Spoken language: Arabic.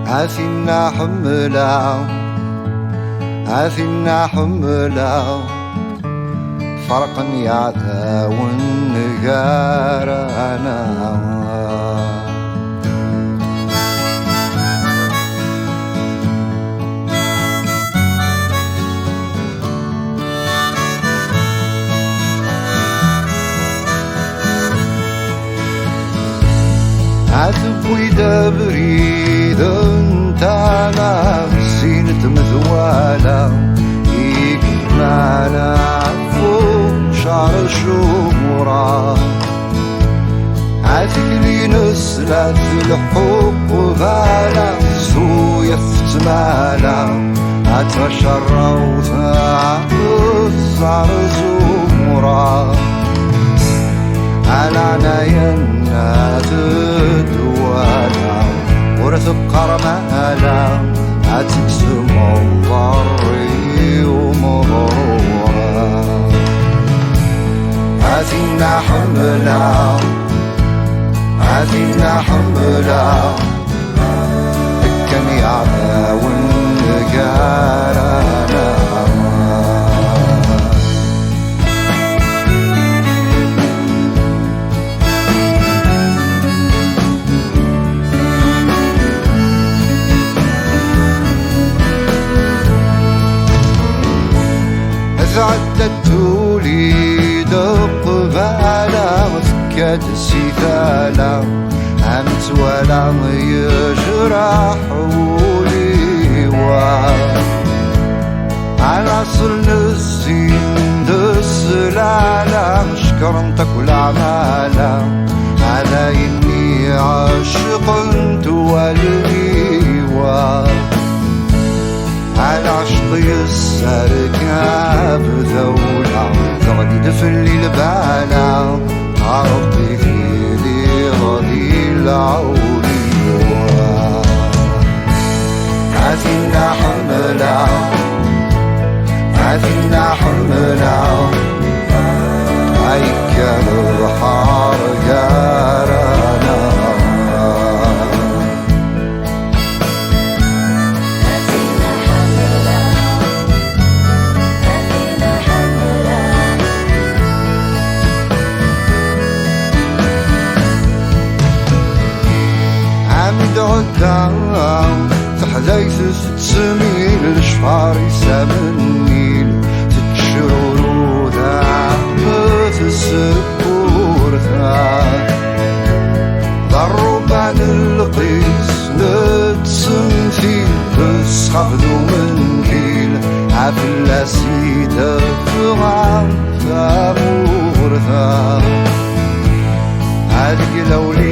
عاثنا حملا عاثنا حملا فرقا يعثى والنقارنا عاتب ويدبريد انت نفسين تمثوالا يكمانا عفو شعر شمورا عاتك لي نسلت الحب وفالا سو يفتمالا عتشرى وثاقف صار زمورا على عناينا تدوالا ورثقر مالا عتكسم ضري ومضرورا عاثنا حملا عاثنا حملا كان يعبا والنقارنا عدت لي دق بالا وفكت السفالة همت ولا يجرح ولي على صل الزين دسلالة شكرا تاكل عمالة على إني عاشق تولي على عشقي السركاب ذولا غادي دفلي البالا عرضي في لي غادي العولي عاثنا حملا عاثنا حملا عيك البحر قارنا قدام تحليت تسميل الشفار يسام النيل تتشرور وذابت السبور ذاب ضربان القيس نتسنتيل بس خفدو من كيل عفلا سيدة فغام ثابور ذاب هادك لولي